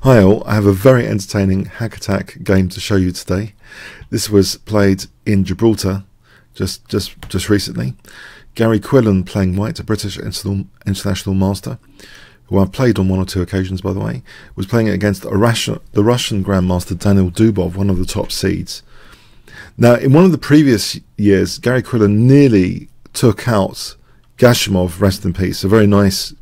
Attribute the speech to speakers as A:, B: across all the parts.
A: Hi all, I have a very entertaining hack attack game to show you today. This was played in Gibraltar just recently. Gary Quillan playing white, a British international master, who I've played on one or two occasions by the way, was playing against the Russian grandmaster Daniil Dubov, one of the top seeds. Now in one of the previous years, Gary Quillan nearly took out Gashimov, rest in peace, a very nice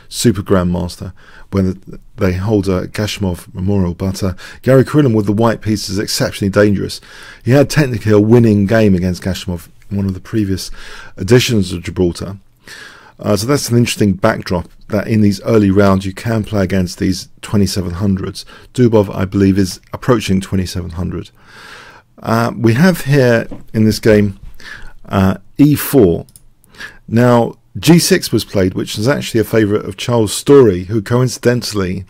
A: super grandmaster, when they hold a Gashimov memorial, but Gary Quillan with the white piece is exceptionally dangerous. He had technically a winning game against Gashimov in one of the previous editions of Gibraltar. So that's an interesting backdrop, that in these early rounds you can play against these 2700s. Dubov, I believe, is approaching 2700. We have here in this game E4. Now G6 was played, which is actually a favourite of Charles Story, who coincidentally,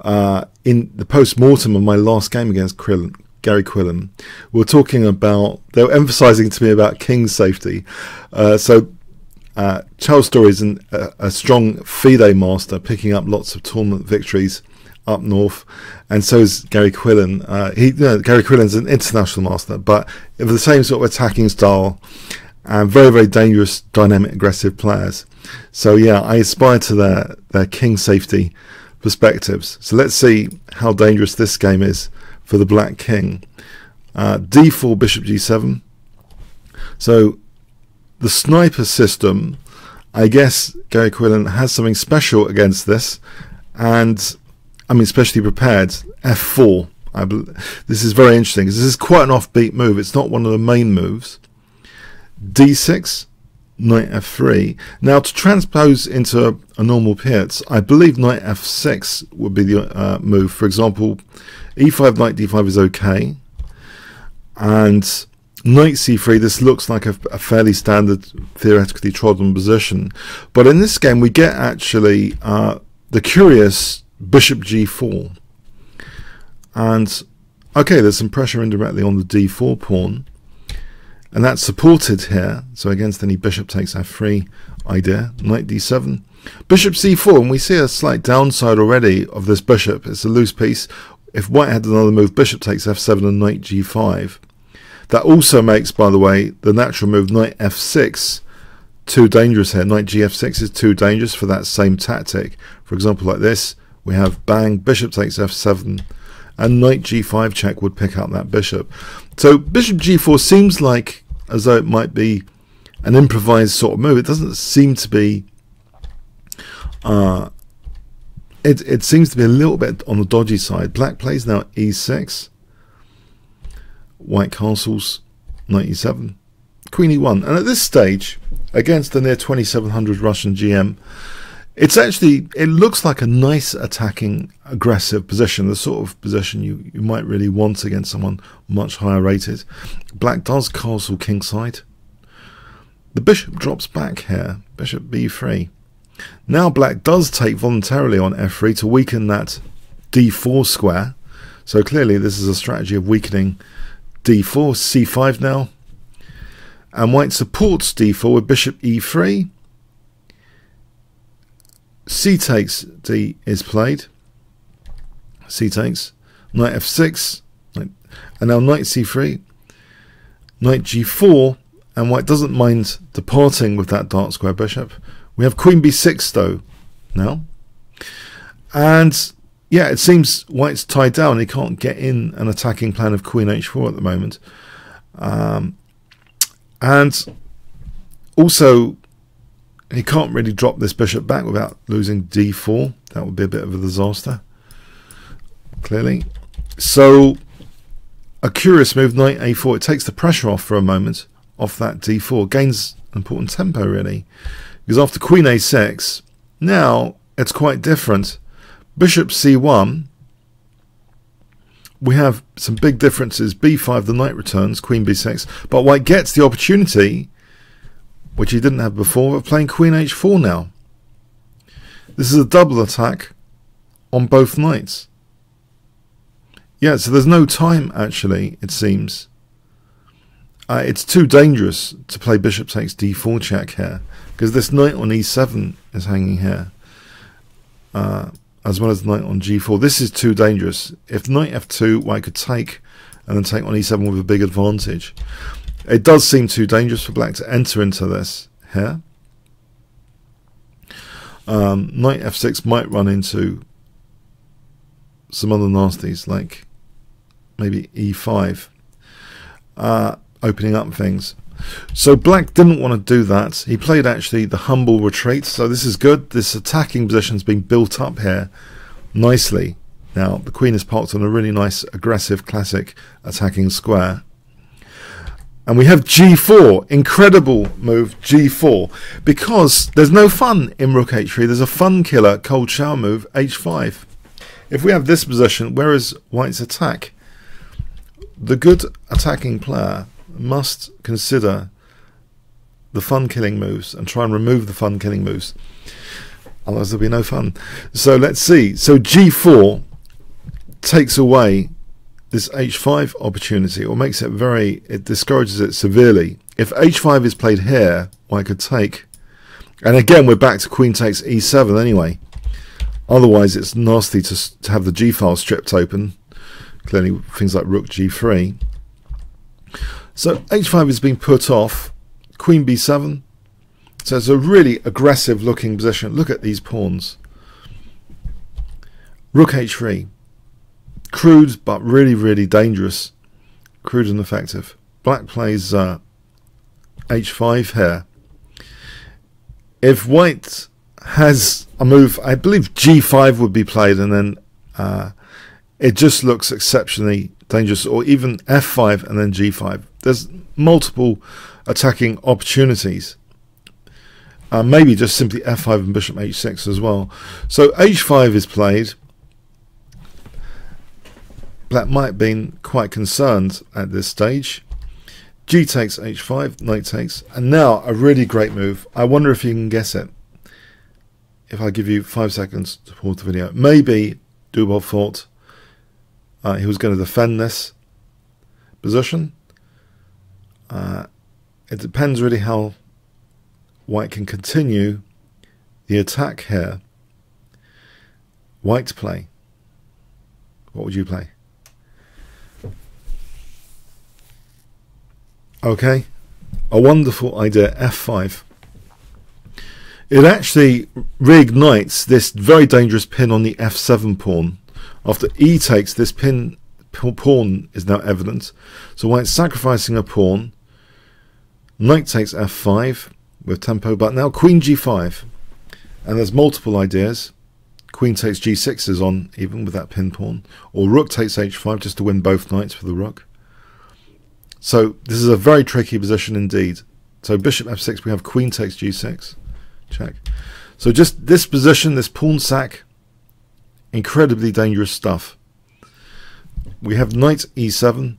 A: in the post-mortem of my last game against Gary Quillan, we were talking about, they were emphasising to me about King's safety. Charles Story is a strong FIDE master, picking up lots of tournament victories up north, and so is Gary Quillan. Gary Quillan's an international master, but of the same sort of attacking style, and very, very dangerous, dynamic, aggressive players. So yeah, I aspire to their king safety perspectives. So let's see how dangerous this game is for the black king. D4, bishop g7. So the sniper system, I guess Gary Quillan has something special against this, and I mean especially prepared. F4. This is very interesting because this is quite an offbeat move. It's not one of the main moves. D6, knight f3. Now to transpose into a normal piece, I believe knight f6 would be the move. For example, e5, knight d5 is okay, and knight c3, this looks like a fairly standard, theoretically trodden position. But in this game we get actually the curious bishop g4. And okay, there's some pressure indirectly on the d4 pawn, and that's supported here. So against any bishop takes f3 idea, knight d7, bishop c4, and we see a slight downside already of this bishop. It's a loose piece. If white had another move, bishop takes f7 and knight g5. That also makes, by the way, the natural move knight f6 too dangerous here. Knight gf6 is too dangerous for that same tactic. For example, like this, we have bang, bishop takes f7, and knight g5 check would pick up that bishop. So bishop g4 seems like as though it might be an improvised sort of move. It doesn't seem to be. It seems to be a little bit on the dodgy side. Black plays now e6. White castles, knight e7, queen e1. And at this stage, against the near 2700 Russian GM, it looks like a nice attacking, aggressive position, the sort of position you might really want against someone much higher rated. Black does castle kingside. The bishop drops back here, bishop b3. Now black does take voluntarily on f3 to weaken that d4 square. So clearly this is a strategy of weakening d4, c5 now. And white supports d4 with bishop e3. C takes, D is played. C takes, knight f6, and now knight c3, knight g4, and white doesn't mind departing with that dark square bishop. We have queen b6 though now, and yeah, it seems white's tied down. He can't get in an attacking plan of queen h4 at the moment, and also he can't really drop this bishop back without losing d4. That would be a bit of a disaster, clearly. So a curious move, knight a4. It takes the pressure off for a moment, off that d4. Gains important tempo, really. Because after queen a6, now it's quite different. Bishop c1, we have some big differences. b5, the knight returns, queen b6. But white gets the opportunity, which he didn't have before, of playing queen h4 now. This is a double attack on both knights. Yeah, so there's no time, actually, it seems. It's too dangerous to play bishop takes d4 check here, because this knight on e7 is hanging here. as well as knight on g4. This is too dangerous. If knight f2, white could take and then take on e7 with a big advantage. It does seem too dangerous for black to enter into this here. Knight f6 might run into some other nasties, like maybe e5, opening up things. So black didn't want to do that. He played actually the humble retreat, so this is good. This attacking position's been built up here nicely. Now the queen is parked on a really nice aggressive classic attacking square, and we have g4, incredible move g4, because there's no fun in rook h3. There's a fun killer cold shower move h5. If we have this position, where is white's attack? The good attacking player must consider the fun killing moves and try and remove the fun killing moves, otherwise there'll be no fun. So let's see. So g4 takes away this h5 opportunity, or makes it it discourages it severely. If h5 is played here, white could take, and again we're back to queen takes e7 anyway. Otherwise it's nasty to have the g file stripped open. Clearly things like rook g3. So h5 is being put off, queen b7. So it's a really aggressive looking position. Look at these pawns. Rook h3. Crude but really, really dangerous. Crude and effective. Black plays h5 here. If white has a move, I believe g5 would be played, and then it just looks exceptionally dangerous, or even f5 and then g5. There's multiple attacking opportunities. Maybe just simply f5 and bishop h6 as well. So h5 is played. Black might have been quite concerned at this stage. G takes h5, knight takes, and now a really great move. I wonder if you can guess it. If I give you 5 seconds to pause the video. Maybe Dubov thought he was going to defend this position. It depends really how white can continue the attack here. White to play. What would you play? Okay, a wonderful idea, f5. It actually reignites this very dangerous pin on the f7 pawn. After e takes, this pawn is now evident. So white's sacrificing a pawn. Knight takes f5 with tempo, but now queen g5. And there's multiple ideas. Queen takes g6 is on, even with that pin pawn. Or rook takes h5 just to win both knights for the rook. So this is a very tricky position indeed. So bishop f6, we have queen takes g6. Check. So just this position, this pawn sack, incredibly dangerous stuff. We have knight e7.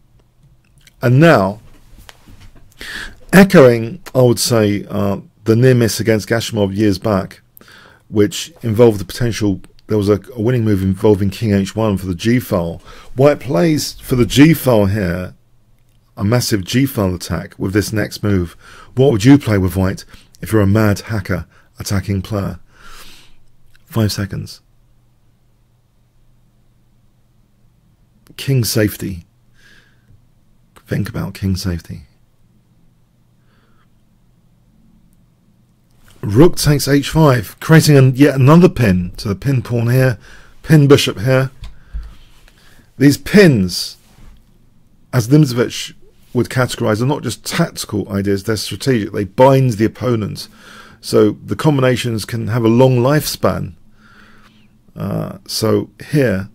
A: And now, echoing, I would say, the near miss against Gashimov years back, which involved the potential, there was a winning move involving king h1 for the g file. White plays for the g file here, a massive g file attack with this next move. What would you play with white if you're a mad hacker attacking player? 5 seconds. King safety. Think about king safety. Rook takes h5, creating yet another pin to the pin pawn here, pin bishop here. These pins, as Nimzovich would categorize, are not just tactical ideas, they're strategic. They bind the opponent. So the combinations can have a long lifespan. So here,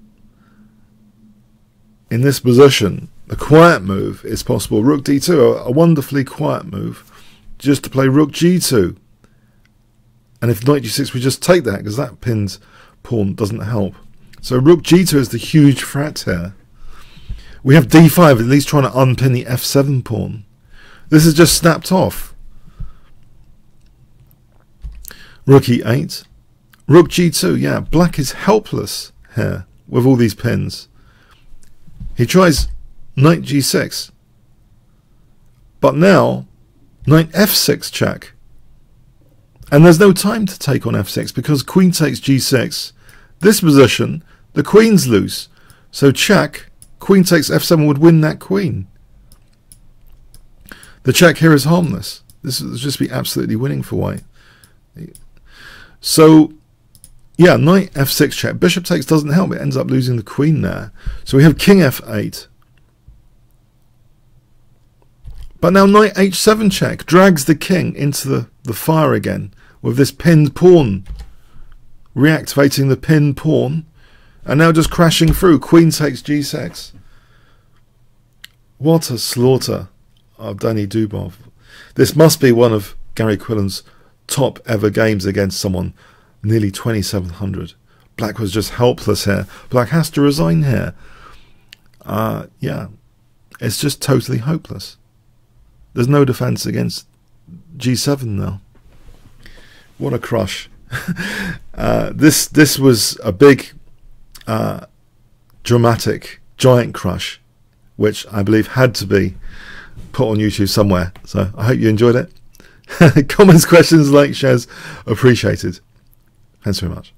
A: in this position, the quiet move is possible. Rook d2, a wonderfully quiet move, just to play rook g2. And if knight g6, we just take that, because that pinned pawn doesn't help. So rook g2 is the huge threat here. We have d5, at least trying to unpin the f7 pawn. This is just snapped off. Rook e8. Rook g2, yeah, black is helpless here with all these pins. He tries knight g6. But now, knight f6 check. And there's no time to take on f6, because queen takes g6, this position, the queen's loose. So check, queen takes f7 would win that queen. The check here is harmless. This would just be absolutely winning for white. So, yeah, knight f6 check. Bishop takes doesn't help. It ends up losing the queen there. So we have king f8. But now knight h7 check drags the king into the fire again with this pinned pawn. Reactivating the pinned pawn. And now just crashing through. Queen takes g6. What a slaughter of Daniil Dubov. This must be one of Gary Quillan's top ever games against someone nearly 2700. Black was just helpless here. Black has to resign here. Yeah, it's just totally hopeless. There's no defense against g7 now. What a crush. This was a big dramatic giant crush, which I believe had to be put on YouTube somewhere. So I hope you enjoyed it. Comments, questions, likes, shares appreciated. Thanks very much.